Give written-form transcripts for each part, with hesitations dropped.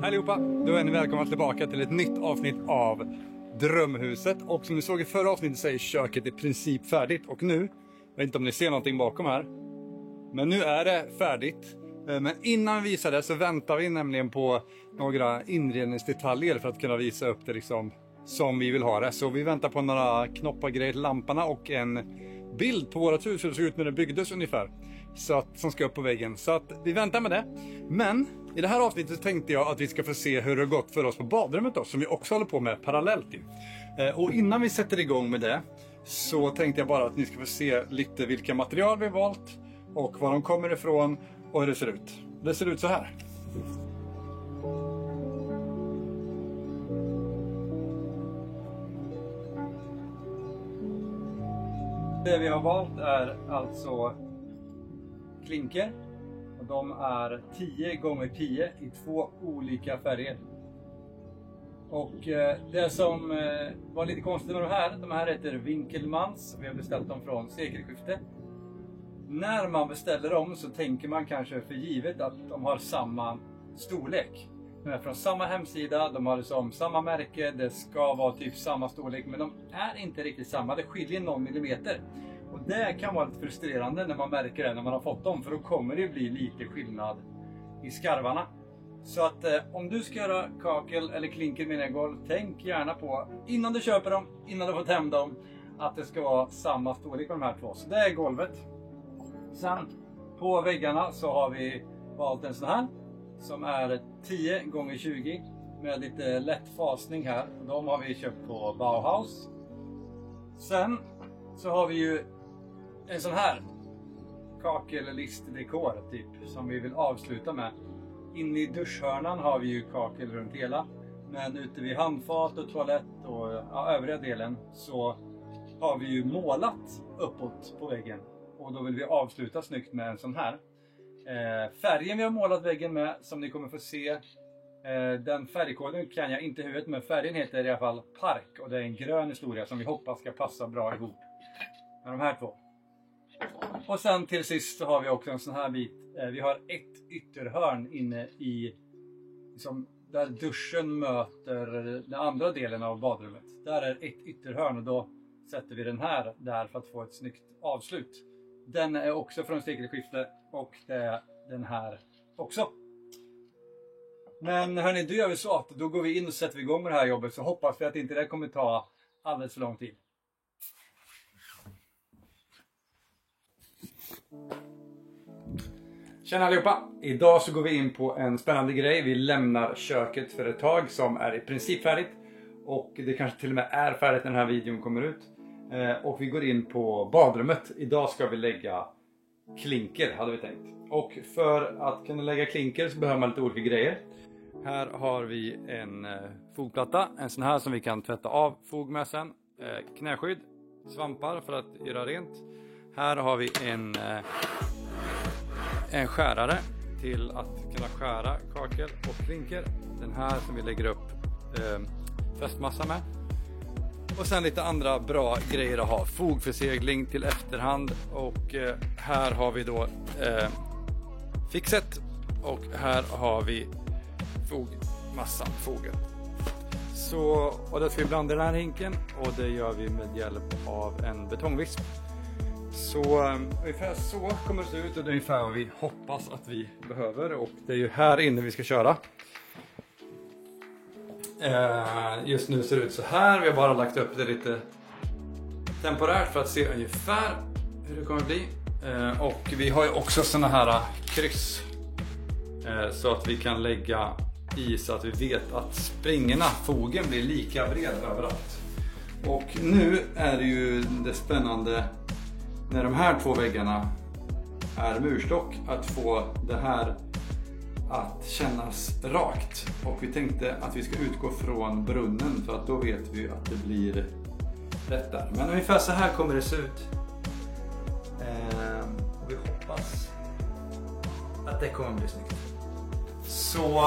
Allihopa, då är ni välkomna tillbaka till ett nytt avsnitt av Drömhuset. Och som ni såg i förra avsnittet så är köket i princip färdigt. Och nu, jag vet inte om ni ser någonting bakom här, men nu är det färdigt. Men innan vi visar det så väntar vi nämligen på några inredningsdetaljer för att kunna visa upp det liksom som vi vill ha det. Så vi väntar på några knoppar grejer till lamporna och en bild på vårt hus hur det såg ut när det byggdes ungefär. Så att, som ska upp på väggen. Så att vi väntar med det. Men i det här avsnittet tänkte jag att vi ska få se hur det har gått för oss på badrummet då, som vi också håller på med parallellt. Och innan vi sätter igång med det så tänkte jag bara att ni ska få se lite vilka material vi har valt och var de kommer ifrån och hur det ser ut. Det ser ut så här. Det vi har valt är alltså klinker. Och de är 10x10 i 2 olika färger. Och det som var lite konstigt med de här heter Winkelmans. Vi har beställt dem från sekelskiftet. När man beställer dem så tänker man kanske för givet att de har samma storlek. De är från samma hemsida, de har liksom samma märke, det ska vara typ samma storlek. Men de är inte riktigt samma, det skiljer någon millimeter. Och det kan vara lite frustrerande när man märker det när man har fått dem. För då kommer det bli lite skillnad i skarvarna. Så att om du ska göra kakel eller klinker med golv, tänk gärna på innan du köper dem, innan du får hem dem, att det ska vara samma storlek på de här två. Så det är golvet. Sen på väggarna så har vi valt en sån här som är 10x20 med lite lätt fasning här. De har vi köpt på Bauhaus. Sen så har vi ju en sån här kakellistdekor typ som vi vill avsluta med. Inne i duschhörnan har vi ju kakel runt hela. Men ute vid handfat och toalett och övriga delen så har vi ju målat uppåt på väggen. Och då vill vi avsluta snyggt med en sån här. Färgen vi har målat väggen med, som ni kommer få se. Den färgkoden kan jag inte i huvudet, men färgen heter i alla fall Park. Och det är en grön historia som vi hoppas ska passa bra ihop med de här två. Och sen till sist så har vi också en sån här bit. Vi har ett ytterhörn inne i liksom, där duschen möter den andra delen av badrummet. Där är ett ytterhörn och då sätter vi den här där för att få ett snyggt avslut. Den är också från sekelskiftet och det är den här också. Men hörni, då gör vi så att då går vi in och sätter igång med det här jobbet, så hoppas vi att inte det kommer ta alldeles för lång tid. Tjena allihopa! Idag så går vi in på en spännande grej. Vi lämnar köket för ett tag som är i princip färdigt. Och det kanske till och med är färdigt när den här videon kommer ut. Och vi går in på badrummet. Idag ska vi lägga klinker, hade vi tänkt. Och för att kunna lägga klinker så behöver man lite olika grejer. Här har vi en fogplatta. En sån här som vi kan tvätta av fog med sen. Knäskydd, svampar för att göra rent. Här har vi en skärare till att kunna skära kakel och klinker. Den här som vi lägger upp fästmassa med. Och sen lite andra bra grejer att ha. Fogförsegling till efterhand. Och här har vi då fixet. Och här har vi fogmassan, foget. Så, och då ska vi blanda den här hinken. Och det gör vi med hjälp av en betongvisp. Så ungefär så kommer det se ut, och det är ungefär vad vi hoppas att vi behöver. Och det är ju här inne vi ska köra. Just nu ser det ut så här. Vi har bara lagt upp det lite temporärt för att se ungefär hur det kommer bli. Och vi har ju också såna här kryss. Så att vi kan lägga i så att vi vet att springorna, fogen, blir lika bred överallt. Och nu är det ju det spännande när de här två väggarna är murstock att få det här att kännas rakt. Och vi tänkte att vi ska utgå från brunnen för att då vet vi att det blir rätt där. Men ungefär så här kommer det se ut. Och vi hoppas att det kommer bli snyggt. Så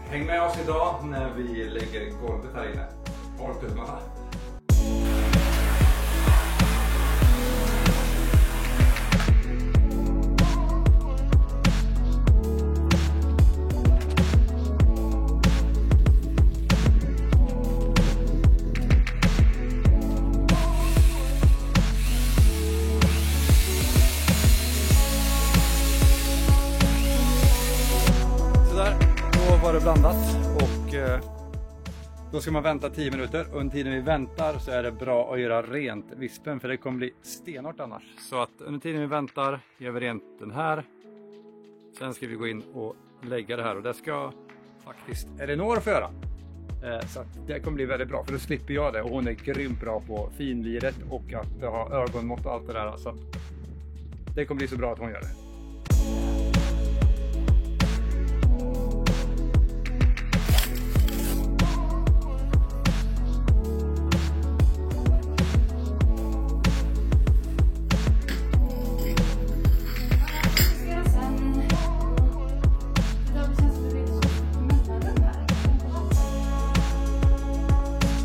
häng med oss idag när vi lägger golvet här inne. Golvtummarna. Var det blandat och då ska man vänta 10 minuter. Under tiden vi väntar så är det bra att göra rent vispen, för det kommer bli stenhårt annars. Så att under tiden vi väntar gör vi rent den här. Sen ska vi gå in och lägga det här, och det ska faktiskt Elinor få göra. Så att det kommer bli väldigt bra, för då slipper jag det, och hon är grymt bra på finliret och att ha ögonmått och allt det där. Så att det kommer bli så bra att hon gör det.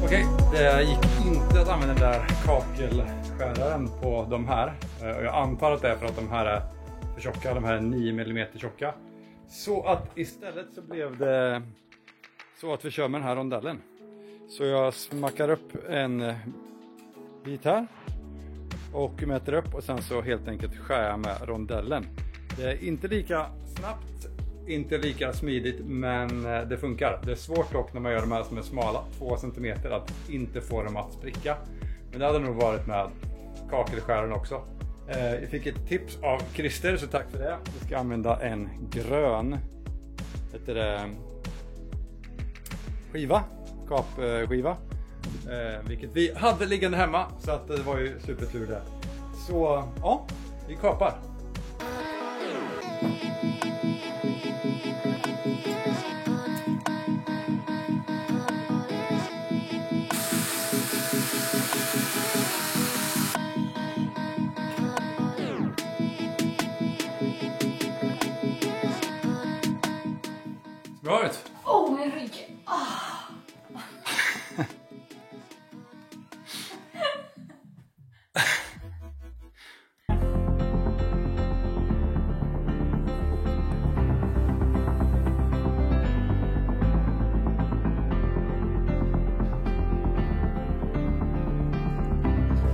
Okej, det gick inte att använda den där kakelskäraren på de här. Jag antar att det är för att de här är för tjocka, de här är 9 mm tjocka. Så att istället så blev det så att vi kör med den här rondellen. Så jag smackar upp en bit här och mäter upp, och sen så helt enkelt skär jag med rondellen. Det är inte lika snabbt, inte lika smidigt, men det funkar. Det är svårt dock när man gör de här som är smala, 2 cm, att inte få dem att spricka. Men det hade nog varit med kakelskären också. Jag fick ett tips av Christer, så tack för det. Vi ska använda en grön skiva, kapskiva. Vilket vi hade liggande hemma, så att det var ju supertur det. Så ja, vi kapar. Bra ut. Åh, min rygg.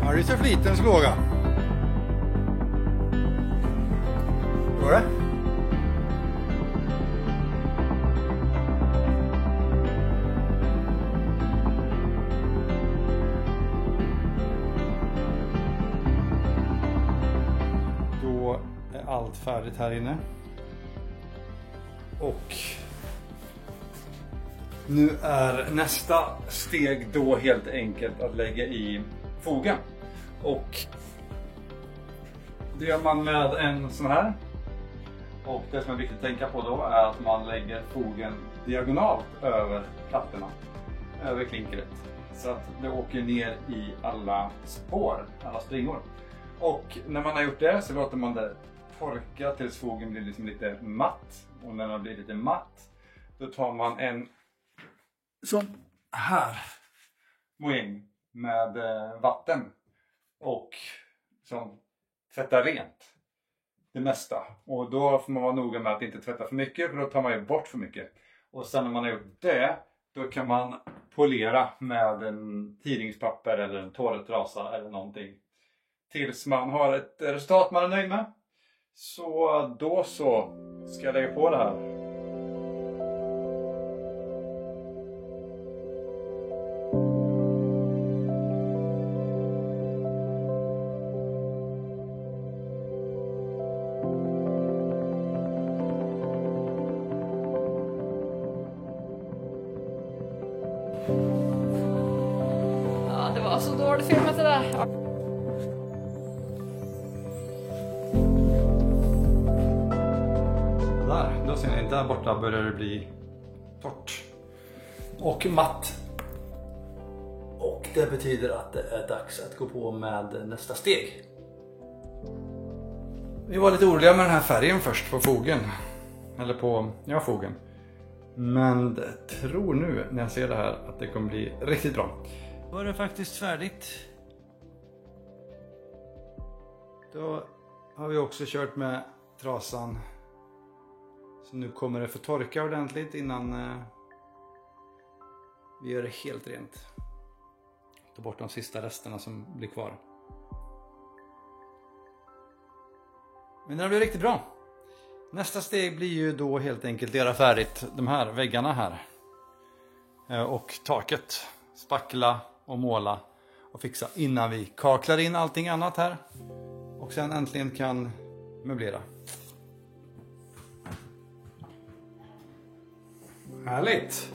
Ja, det är så flitens låga. Går det? Då är allt färdigt här inne. Och nu är nästa steg då helt enkelt att lägga i fogen. Och det gör man med en sån här. Och det som är viktigt att tänka på då är att man lägger fogen diagonalt över plattorna, över klinkret. Så att det åker ner i alla spår, alla springor. Och när man har gjort det så låter man det torka tills fogen blir liksom lite matt. Och när den blir lite matt, då tar man en sån här mojäng med vatten och som tvättar rent det mesta. Och då får man vara noga med att inte tvätta för mycket, för då tar man ju bort för mycket. Och sen när man har gjort det, då kan man polera med en tidningspapper eller en toaletrasa eller någonting. Tills man har ett resultat man är nöjd med. Så då så ska jag lägga på det här. Ja, det var så dåligt filmat det där. Ja. Där, då ser ni, där borta börjar det bli torrt och matt. Och det betyder att det är dags att gå på med nästa steg. Vi var lite oroliga med den här färgen först på fogen. Eller på, ja, fogen. Men jag tror nu när jag ser det här att det kommer bli riktigt bra. Då är det faktiskt färdigt. Då har vi också kört med trasan. Så nu kommer det få torka ordentligt innan vi gör det helt rent. Ta bort de sista resterna som blir kvar. Men det blir riktigt bra. Nästa steg blir ju då helt enkelt att göra färdigt de här väggarna här. Och taket. Spackla och måla och fixa innan vi kaklar in allting annat här. Och sen äntligen kan möblera. Härligt!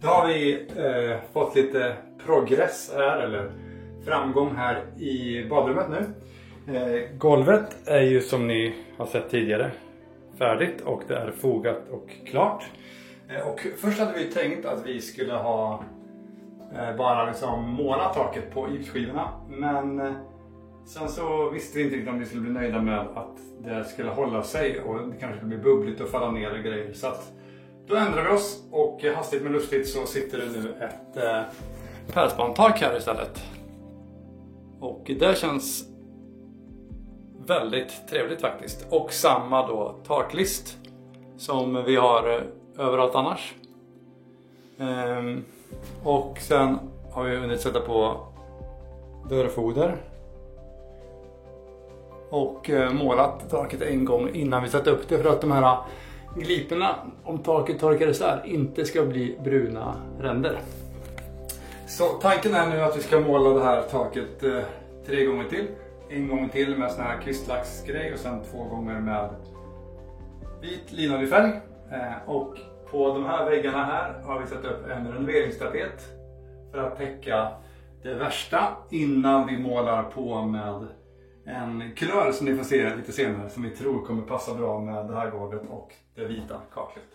Då har vi fått lite progress här, eller framgång här i badrummet nu. Golvet är ju som ni har sett tidigare färdigt och det är fogat och klart. Och först hade vi tänkt att vi skulle ha bara liksom måla taket på gipsskivorna. Men sen så visste vi inte riktigt om vi skulle bli nöjda med att det skulle hålla sig och det kanske skulle bli bubbligt och falla ner och grejer. Så att då ändrade vi oss och hastigt men lustigt så sitter det nu ett pärlspantak här istället. Och det känns väldigt trevligt faktiskt. Och samma då taklist som vi har överallt annars. Och sen har vi hunnit sätta på dörrfoder. Och målat taket en gång innan vi satte upp det för att de här gliporna, om taket torkar isär, inte ska bli bruna ränder. Så tanken är nu att vi ska måla det här taket 3 gånger till. En gång till med sån här kvistlacksgrej och sen 2 gånger med vit linoljefärg. Och på de här väggarna här har vi satt upp en renoveringstapet för att täcka det värsta innan vi målar på med en kulör som ni får se lite senare som vi tror kommer passa bra med det här golvet och det vita kaklet.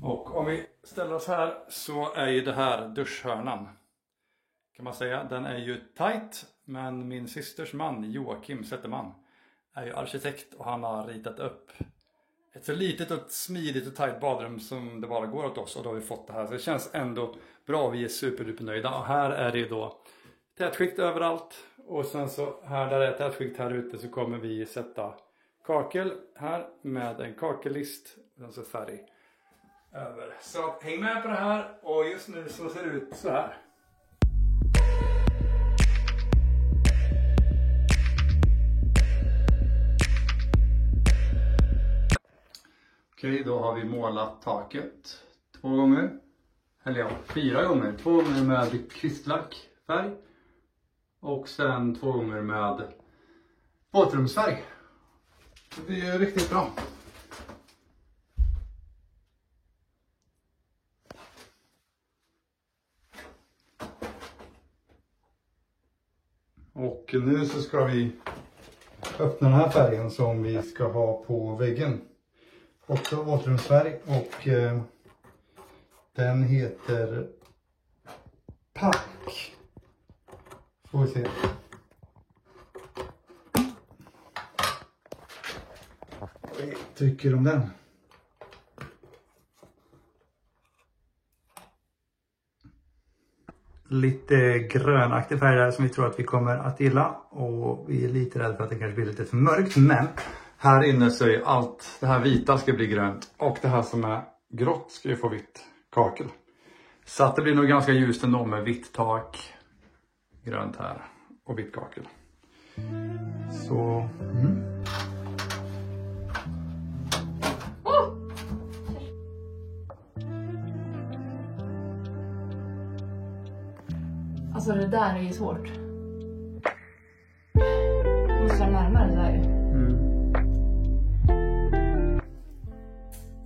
Och om vi ställer oss här så är ju det här duschhörnan. Kan man säga. Den är ju tight, men min systers man Joakim Zetterman är ju arkitekt och han har ritat upp ett så litet och smidigt och tight badrum som det bara går åt oss och då har vi fått det här. Så det känns ändå bra, vi är supernöjda. Och här är det ju då tätskikt överallt och sen så här där det är tätskikt här ute så kommer vi sätta kakel här med en kakellist och sen så färg över. Så häng med på det här och just nu så ser det ut så här. Okej, då har vi målat taket 2 gånger. Eller ja, 4 gånger. 2 gånger med kvistlackfärg. Och sen 2 gånger med våtrumsfärg. Det är riktigt bra. Och nu så ska vi öppna den här färgen som vi ska ha på väggen. Också våtrumsfärg och den heter Pack. Får vi se. Vad vi tycker om den. Lite grönaktig färg där som vi tror att vi kommer att gilla. Och vi är lite rädda för att det kanske blir lite för mörkt. Men här inne så är allt det här vita ska bli grönt. Och det här som är grått ska ju få vitt kakel. Så att det blir nog ganska ljust ändå med vitt tak, grönt här och vitt kakel. Så... Alltså det där är ju svårt. Måste närmare det där ju.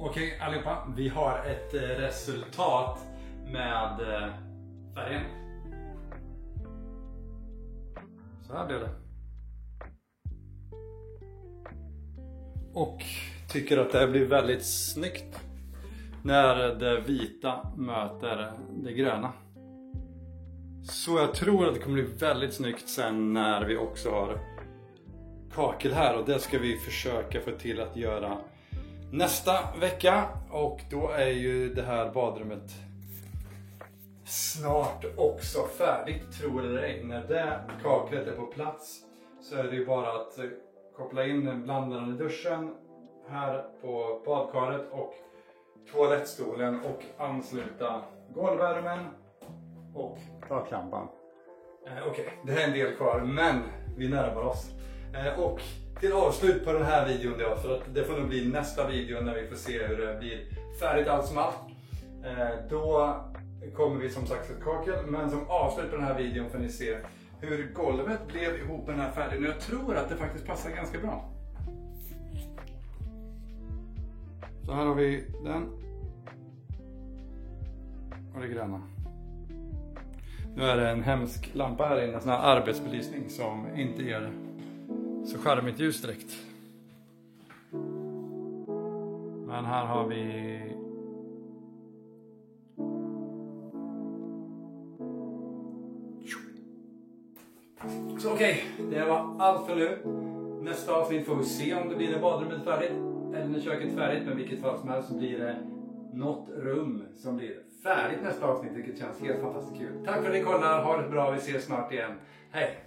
Okej allihopa, vi har ett resultat med färgen. Så här blev det. Och tycker att det här blir väldigt snyggt när det vita möter det gröna. Så jag tror att det kommer bli väldigt snyggt sen när vi också har kakel här och det ska vi försöka få till att göra nästa vecka. Och då är ju det här badrummet snart också färdigt, tror eller ej. När det kaklet är på plats så är det ju bara att koppla in blandaren i duschen här på badkaret och toalettstolen och ansluta golvvärmen och taklampan. Okej, det här är en del kvar, men vi närmar oss. Och till avslut på den här videon då, för att det får nog bli nästa video när vi får se hur det blir färdigt allt som allt. Då kommer vi som sagt ett kakel, men som avslut på den här videon får ni se hur golvet blev ihop med den här färgen. Jag tror att det faktiskt passar ganska bra. Så här har vi den. Och det gröna. Nu är det en hemsk lampa här inne, en sån här arbetsbelysning som inte ger så charmigt ljus direkt. Men här har vi så okej, det var allt för nu. Nästa avsnitt får vi se om det blir när badrummet färdigt eller när köket är färdigt, men vilket fall som helst så blir det något rum som blir färdigt nästa avsnitt, vilket känns helt fantastiskt kul. Tack för att ni kollar, ha det bra, vi ses snart igen. Hej!